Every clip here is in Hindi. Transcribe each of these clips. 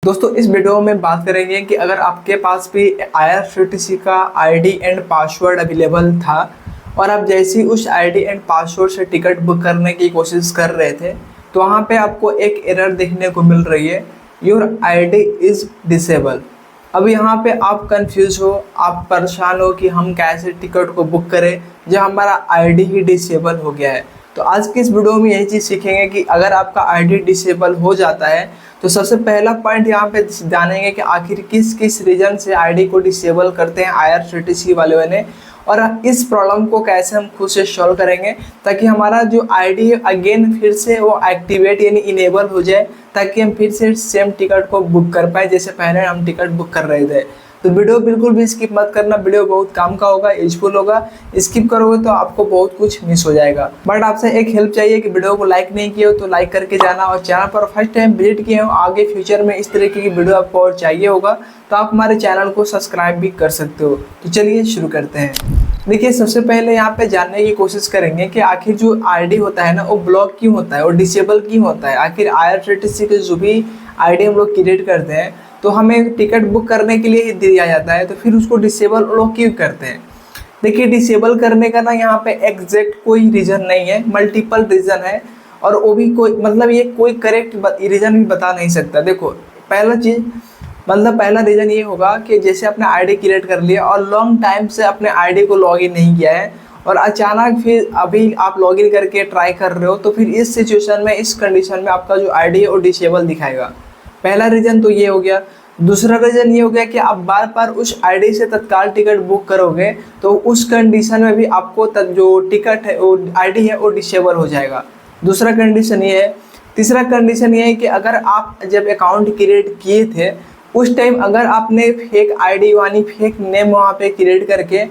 दोस्तों इस वीडियो में बात करेंगे कि अगर आपके पास भी IRCTC का आईडी एंड पासवर्ड अवेलेबल था और आप जैसे ही उस आईडी एंड पासवर्ड से टिकट बुक करने की कोशिश कर रहे थे तो वहाँ पे आपको एक एरर देखने को मिल रही है, योर आईडी इज़ डिसेबल। अब यहाँ पे आप कंफ्यूज हो, आप परेशान हो कि हम कैसे टिकट को बुक करें जब हमारा आईडी ही डिसेबल हो गया है। तो आज की इस वीडियो में यही चीज़ सीखेंगे कि अगर आपका आईडी डिसेबल हो जाता है तो सबसे पहला पॉइंट यहाँ पे जानेंगे कि आखिर किस किस रीजन से आईडी को डिसेबल करते हैं IRCTC वाले ने, और इस प्रॉब्लम को कैसे हम खुद से सॉल्व करेंगे ताकि हमारा जो आईडी है अगेन फिर से वो एक्टिवेट यानी इनेबल हो जाए, ताकि हम फिर से सेम टिकट को बुक कर पाए जैसे पहले हम टिकट बुक कर रहे थे। तो वीडियो बिल्कुल भी स्किप मत करना, वीडियो बहुत काम का होगा, यूजफुल होगा। स्किप करोगे तो आपको बहुत कुछ मिस हो जाएगा। बट आपसे एक हेल्प चाहिए कि वीडियो को लाइक नहीं किया हो तो लाइक करके जाना, और चैनल पर फर्स्ट टाइम विजिट किए हो, आगे फ्यूचर में इस तरीके की वीडियो आपको और चाहिए होगा तो आप हमारे चैनल को सब्सक्राइब भी कर सकते हो। तो चलिए शुरू करते हैं। देखिए सबसे पहले यहाँ पे जानने की कोशिश करेंगे कि आखिर जो आईडी होता है ना वो ब्लॉक क्यों होता है और डिसेबल क्यों होता है। आखिर IRCTC के जो भी आईडी हम लोग क्रिएट करते हैं तो हमें टिकट बुक करने के लिए ही दिया जाता है, तो फिर उसको डिसेबल लोग क्यों करते हैं। देखिए डिसेबल करने का ना यहाँ पे एग्जैक्ट कोई रीज़न नहीं है, मल्टीपल रीज़न है, और वो भी कोई मतलब ये कोई करेक्ट रीज़न भी बता नहीं सकता। देखो पहला रीज़न ये होगा कि जैसे आपने आईडी क्रिएट कर लिया और लॉन्ग टाइम से अपने आईडी को लॉगिन नहीं किया है और अचानक फिर अभी आप लॉगिन करके ट्राई कर रहे हो, तो फिर इस सिचुएशन में, इस कंडीशन में आपका जो आईडी है वो डिसेबल दिखाएगा। पहला रीज़न तो ये हो गया। दूसरा रीज़न ये हो गया कि आप बार बार उस आईडी से तत्काल टिकट बुक करोगे तो उस कंडीशन में भी आपको जो टिकट है वो आईडी है वो डिसेबल हो जाएगा। दूसरा कंडीशन ये है। तीसरा कंडीशन ये है कि अगर आप जब अकाउंट क्रिएट किए थे उस टाइम अगर आपने फेक आईडी यानी फेक नेम वहाँ पे क्रिएट करके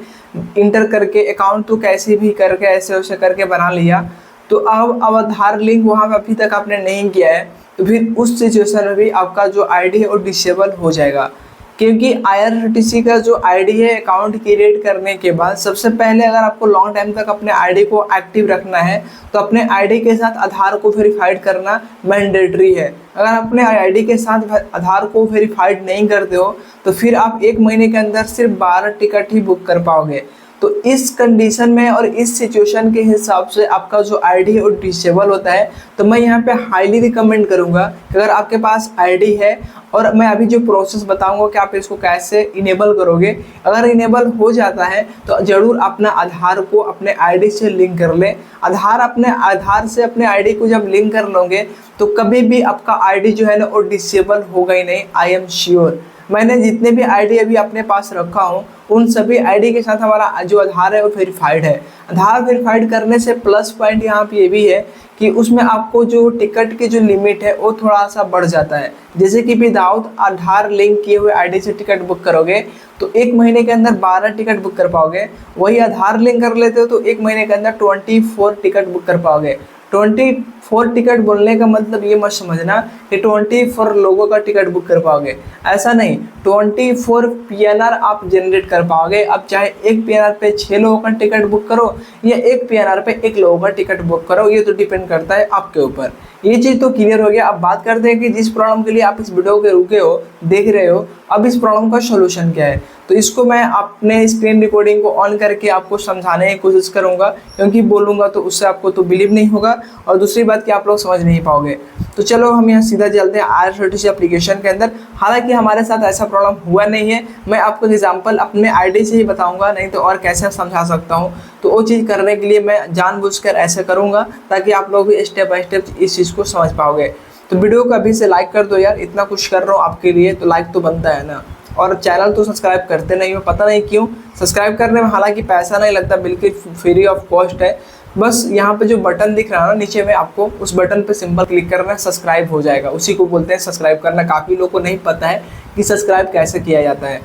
इंटर करके अकाउंट तो कैसे भी करके ऐसे वैसे करके बना लिया, तो अब आधार लिंक वहाँ पे अभी तक आपने नहीं किया है, तो फिर उस सिचुएशन में भी आपका जो आईडी है वो डिसेबल हो जाएगा। क्योंकि IRCTC का जो आईडी है अकाउंट क्रिएट करने के बाद सबसे पहले अगर आपको लॉन्ग टाइम तक अपने आईडी को एक्टिव रखना है तो अपने आईडी के साथ आधार को वेरीफाइड करना मैंडेटरी है। अगर अपने आईडी के साथ आधार को वेरीफाइड नहीं करते हो तो फिर आप 1 महीने के अंदर सिर्फ 12 टिकट ही बुक कर पाओगे। तो इस कंडीशन में और इस सिचुएशन के हिसाब से आपका जो आईडी है वो डिसेबल होता है। तो मैं यहाँ पे हाईली रिकमेंड करूँगा कि अगर आपके पास आईडी है, और मैं अभी जो प्रोसेस बताऊंगा कि आप इसको कैसे इनेबल करोगे, अगर इनेबल हो जाता है तो ज़रूर अपना आधार को अपने आईडी से लिंक कर लें। आधार से अपने आईडी को जब लिंक कर लोगे तो कभी भी आपका आईडी जो है ना वो डिसेबल होगा ही नहीं, आई एम श्योर। मैंने जितने भी आईडी अभी अपने पास रखा हूँ उन सभी आईडी के साथ हमारा जो आधार है वो वेरीफाइड है। आधार वेरीफाइड करने से प्लस पॉइंट यहाँ पे ये भी है कि उसमें आपको जो टिकट की जो लिमिट है वो थोड़ा सा बढ़ जाता है। जैसे कि विदाउट आधार लिंक किए हुए आईडी से टिकट बुक करोगे तो 1 महीने के अंदर 12 टिकट बुक कर पाओगे, वही आधार लिंक कर लेते हो तो 1 महीने के अंदर 24 टिकट बुक कर पाओगे। 24 टिकट बोलने का मतलब ये मत समझना कि 24 लोगों का टिकट बुक कर पाओगे, ऐसा नहीं। 24 PNR आप जनरेट कर पाओगे। अब चाहे एक PNR पे 6 लोगों का टिकट बुक करो या एक PNR पे 1 लोगों का टिकट बुक करो, ये तो डिपेंड करता है आपके ऊपर। ये चीज़ तो क्लियर हो गया। अब बात करते हैं कि जिस प्रॉब्लम के लिए आप इस वीडियो के रुके हो, देख रहे हो, अब इस प्रॉब्लम का सोल्यूशन क्या है। तो इसको मैं अपने स्क्रीन रिकॉर्डिंग को ऑन करके आपको समझाने की कोशिश करूंगा, क्योंकि बोलूँगा तो उससे आपको तो बिलीव नहीं होगा और दूसरी बात कि आप लोग समझ नहीं पाओगे। तो चलो हम यहाँ सीधा चलते हैं IRCTC एप्लीकेशन के अंदर। हालांकि हमारे साथ ऐसा प्रॉब्लम हुआ नहीं है, मैं आपको एग्जाम्पल अपने आईडी से ही बताऊंगा, नहीं तो और कैसे समझा सकता हूँ। तो वो चीज़ करने के लिए मैं जानबूझकर ऐसे करूँगा ताकि आप लोग भी स्टेप बाय स्टेप इस चीज़ को समझ पाओगे। तो वीडियो को अभी से लाइक कर दो यार, इतना कुछ कर रहा हूँ आपके लिए तो लाइक तो बनता है ना। और चैनल तो सब्सक्राइब करते नहीं हो, पता नहीं क्यों। सब्सक्राइब करने में हालांकि पैसा नहीं लगता, बिल्कुल फ्री ऑफ कॉस्ट है। बस यहाँ पे जो बटन दिख रहा है ना नीचे में, आपको उस बटन पे सिंपल क्लिक करना है, सब्सक्राइब हो जाएगा। उसी को बोलते हैं सब्सक्राइब करना। काफ़ी लोगों को नहीं पता है कि सब्सक्राइब कैसे किया जाता है।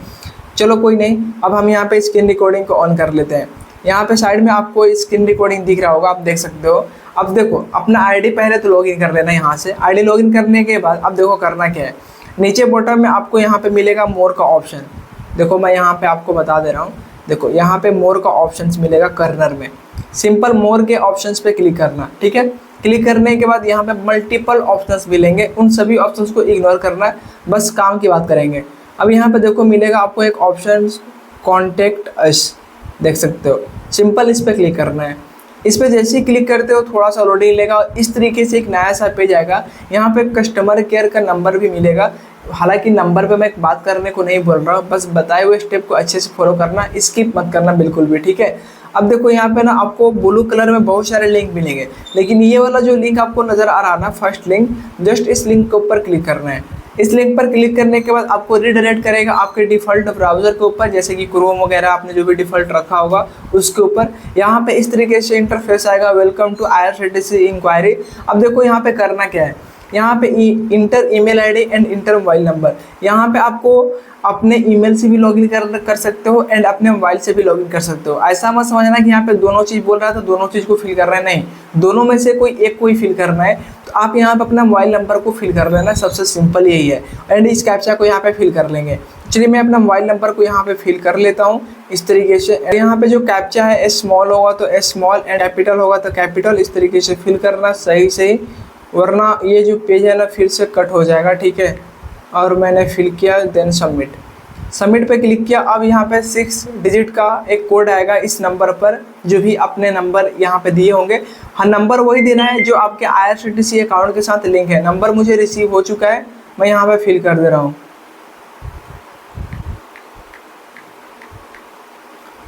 चलो कोई नहीं, अब हम यहाँ पे स्क्रीन रिकॉर्डिंग को ऑन कर लेते हैं। यहाँ पे साइड में आपको स्क्रीन रिकॉर्डिंग दिख रहा होगा, आप देख सकते हो। अब देखो अपना आईडी पहले तो लॉगिन कर लेना। यहाँ से आईडी लॉगिन करने के बाद अब देखो करना क्या है। नीचे बॉटम में आपको यहाँ पे मिलेगा मोर का ऑप्शन। देखो मैं यहाँ पे आपको बता दे रहा हूँ, देखो यहाँ पे मोर का ऑप्शंस मिलेगा कर्नर में। सिंपल मोर के ऑप्शंस पे क्लिक करना, ठीक है। क्लिक करने के बाद यहाँ पे मल्टीपल ऑप्शंस मिलेंगे, उन सभी ऑप्शंस को इग्नोर करना है, बस काम की बात करेंगे। अब यहाँ पे देखो मिलेगा आपको एक ऑप्शन कॉन्टेक्ट अस, देख सकते हो, सिंपल इस पर क्लिक करना है। इस पर जैसे ही क्लिक करते हो थोड़ा सा लोडिंग लेगा, इस तरीके से एक नया सा पेज आएगा। यहाँ पे कस्टमर केयर का नंबर भी मिलेगा, हालांकि नंबर पे मैं बात करने को नहीं बोल रहा हूँ, बस बताए हुए स्टेप को अच्छे से फॉलो करना, स्किप मत करना बिल्कुल भी, ठीक है। अब देखो यहाँ पे ना आपको ब्लू कलर में बहुत सारे लिंक मिलेंगे, लेकिन ये वाला जो लिंक आपको नज़र आ रहा है ना, फर्स्ट लिंक, जस्ट इस लिंक के ऊपर क्लिक करना है। इस लिंक पर क्लिक करने के बाद आपको रिडायरेक्ट करेगा आपके डिफ़ॉल्ट ब्राउज़र के ऊपर, जैसे कि क्रोम वगैरह आपने जो भी डिफ़ॉल्ट रखा होगा उसके ऊपर। यहाँ पे इस तरीके से इंटरफेस आएगा, वेलकम टू IRCTC इंक्वायरी। अब देखो यहाँ पे करना क्या है, यहाँ पे inter email ID and inter mobile number. यहाँ पे आपको अपने ईमेल से भी लॉगिन कर सकते हो एंड अपने मोबाइल से भी लॉगिन कर सकते हो। ऐसा मत समझना कि यहाँ पे दोनों चीज़ बोल रहा है तो दोनों चीज़ को फिल कर रहा है, नहीं, दोनों में से कोई एक को ही फिल करना है। तो आप यहाँ पे अपना मोबाइल नंबर को फिल कर लेना, सबसे सिंपल यही है, एंड इस कैप्चा को यहाँ पे फिल कर लेंगे। चलिए मैं अपना मोबाइल नंबर को यहाँ पे फिल कर लेता हूँ इस तरीके से। यहाँ पे जो कैप्चा है एस स्मॉल होगा तो एस स्मॉल एंड कैपिटल होगा तो कैपिटल, इस तरीके से फिल करना सही सही, वरना ये जो पेज है ना फिर से कट हो जाएगा, ठीक है। और मैंने फिल किया, देन सबमिट, सबमिट पे क्लिक किया। अब यहाँ पे 6 डिजिट का एक कोड आएगा इस नंबर पर, जो भी अपने नंबर यहाँ पे दिए होंगे। हाँ, नंबर वही देना है जो आपके IRCTC अकाउंट के साथ लिंक है। नंबर मुझे रिसीव हो चुका है, मैं यहाँ पे फिल कर दे रहा हूँ।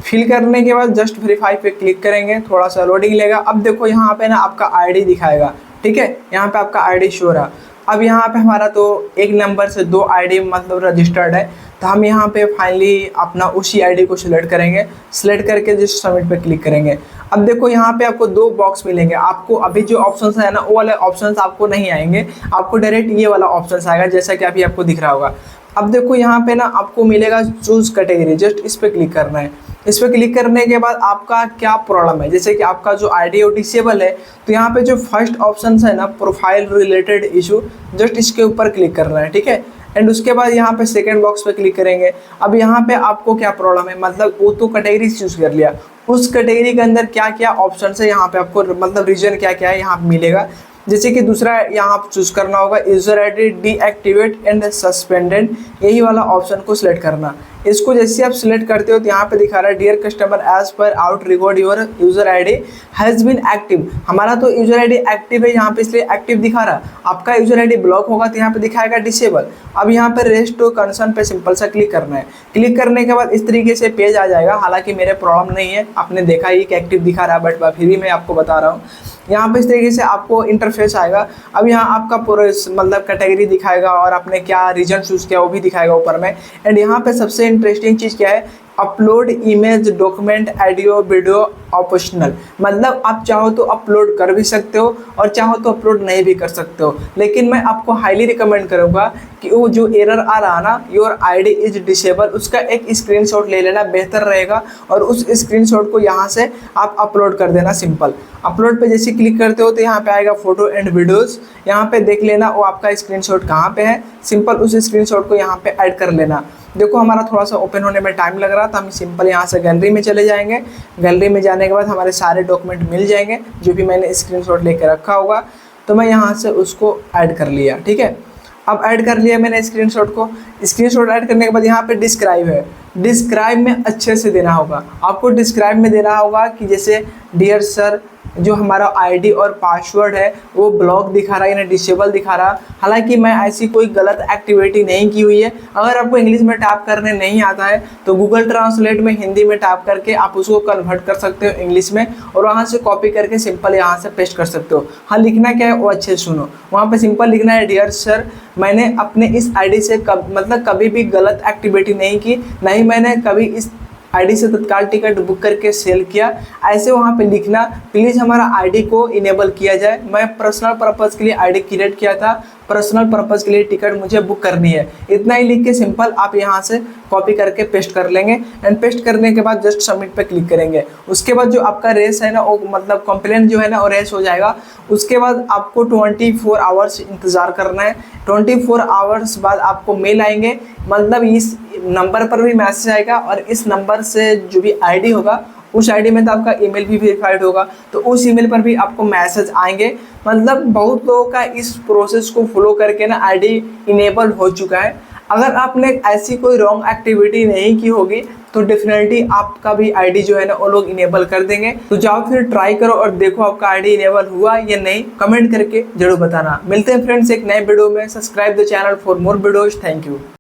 फिल करने के बाद जस्ट वेरीफाई पे क्लिक करेंगे, थोड़ा सा लोडिंग लेगा। अब देखो यहाँ पे ना आपका ID दिखाएगा, ठीक है, यहाँ पे आपका ID शो रहा। अब यहाँ पे हमारा तो एक नंबर से 2 ID मतलब रजिस्टर्ड है, तो हम यहाँ पे फाइनली अपना उसी ID को सिलेक्ट करेंगे। सिलेक्ट करके जस्ट सबमिट पे क्लिक करेंगे। अब देखो यहाँ पे आपको 2 बॉक्स मिलेंगे। आपको अभी जो ऑप्शंस है ना वो वाले ऑप्शंस आपको नहीं आएंगे, आपको डायरेक्ट ये वाला ऑप्शंस आएगा, जैसा कि अभी आपको दिख रहा होगा। अब देखो यहाँ पे ना आपको मिलेगा चूज कैटेगरी, जस्ट इस पर क्लिक करना है। इस पर क्लिक करने के बाद आपका क्या प्रॉब्लम है, जैसे कि आपका जो ID वो डिसेबल है, तो यहाँ पे जो फर्स्ट ऑप्शन है ना प्रोफाइल रिलेटेड इशू, जस्ट इसके ऊपर क्लिक करना है, ठीक है। एंड उसके बाद यहाँ पे सेकंड बॉक्स पे क्लिक करेंगे। अब यहाँ पे आपको क्या प्रॉब्लम है, मतलब वो तो कैटेगरी चूज कर लिया, उस कैटेगरी के अंदर क्या क्या ऑप्शन है यहाँ पे आपको, मतलब रीजन क्या क्या है यहाँ पे मिलेगा। जैसे कि दूसरा यहाँ आप चूज करना होगा user ID deactivate and suspended, यही वाला ऑप्शन को सिलेक्ट करना। इसको जैसे आप सिलेक्ट करते हो तो यहाँ पे दिखा रहा है dear customer as per our record your user ID has been active. हमारा तो यूजर ID एक्टिव है यहाँ पे, इसलिए एक्टिव दिखा रहा। आपका यूजर ID ब्लॉक होगा तो यहाँ पे दिखाएगा डिसेबल। अब यहाँ पे रेस्ट टू कंसर्न पे सिंपल सा क्लिक करना है। क्लिक करने के बाद इस तरीके से पेज आ जाएगा। हालांकि मेरे प्रॉब्लम नहीं है, आपने देखा ही कि एक्टिव दिखा रहा है, बट फिर भी मैं आपको बता रहा हूँ। यहाँ पे इस तरीके से आपको इंटरफेस आएगा। अब यहाँ आपका पूरा मतलब कैटेगरी दिखाएगा और आपने क्या रीजन चूज़ किया वो भी दिखाएगा ऊपर में। एंड यहाँ पे सबसे इंटरेस्टिंग चीज़ क्या है, upload image document audio video optional, मतलब आप चाहो तो अपलोड कर भी सकते हो और चाहो तो अपलोड नहीं भी कर सकते हो। लेकिन मैं आपको हाईली रिकमेंड करूँगा कि वो जो एरर आ रहा ना योर ID इज डिसेबल, उसका एक स्क्रीनशॉट ले लेना बेहतर रहेगा और उस स्क्रीनशॉट को यहाँ से आप अपलोड कर देना। सिंपल अपलोड पे जैसे क्लिक करते हो तो यहाँ पे आएगा फोटो एंड वीडियोज़, यहाँ पे देख लेना वो आपका स्क्रीनशॉट कहाँ पे है। सिंपल उस स्क्रीनशॉट को यहाँ पे ऐड कर लेना। देखो हमारा थोड़ा सा ओपन होने में टाइम लग रहा था, हम सिंपल यहाँ से गैलरी में चले जाएंगे। गैलरी में जाने के बाद हमारे सारे डॉक्यूमेंट मिल जाएंगे जो भी मैंने स्क्रीनशॉट लेके रखा होगा, तो मैं यहाँ से उसको ऐड कर लिया, ठीक है। अब ऐड कर लिया मैंने स्क्रीनशॉट को। स्क्रीनशॉट ऐड करने के बाद यहाँ पे डिस्क्राइब है, डिस्क्राइब में अच्छे से देना होगा आपको। डिस्क्राइब में देना होगा कि जैसे डियर सर, जो हमारा ID और पासवर्ड है वो ब्लॉक दिखा रहा है यानी डिसेबल दिखा रहा। हालांकि मैं ऐसी कोई गलत एक्टिविटी नहीं की हुई है। अगर आपको इंग्लिश में टाइप करने नहीं आता है तो गूगल ट्रांसलेट में हिंदी में टाइप करके आप उसको कन्वर्ट कर सकते हो इंग्लिश में, और वहाँ से कॉपी करके सिंपल यहाँ से पेस्ट कर सकते हो। हाँ, लिखना क्या है वो अच्छे से सुनो। वहाँ पर सिंपल लिखना है डियर सर, मैंने अपने इस ID से कभी भी गलत एक्टिविटी नहीं की, नहीं मैंने कभी इस ID से तत्काल टिकट बुक करके सेल किया, ऐसे वहाँ पे लिखना। प्लीज़ हमारा ID को इनेबल किया जाए। मैं पर्सनल पर्पज़ के लिए ID क्रिएट किया था, पर्सनल पर्पज़ के लिए टिकट मुझे बुक करनी है, इतना ही लिख के सिंपल आप यहाँ से कॉपी करके पेस्ट कर लेंगे। एंड पेस्ट करने के बाद जस्ट सबमिट पे क्लिक करेंगे। उसके बाद जो आपका रेस है ना वो मतलब कंप्लेंट जो है ना वो रेस हो जाएगा। उसके बाद आपको 24 आवर्स इंतज़ार करना है। 24 आवर्स बाद आपको मेल आएंगे, मतलब इस नंबर पर भी मैसेज आएगा और इस नंबर से जो भी ID होगा उस आईडी में तो आपका ईमेल भी वेरीफाइड होगा, तो उस ईमेल पर भी आपको मैसेज आएंगे। मतलब बहुत लोगों का इस प्रोसेस को फॉलो करके ना आईडी इनेबल हो चुका है। अगर आपने ऐसी कोई रॉन्ग एक्टिविटी नहीं की होगी तो डेफिनेटली आपका भी आईडी जो है ना वो लोग इनेबल कर देंगे। तो जाओ फिर ट्राई करो और देखो आपका आईडी इनेबल हुआ या नहीं, कमेंट करके जरूर बताना। मिलते हैं फ्रेंड्स एक नए वीडियो में। Subscribe the channel for more videos. Thank you.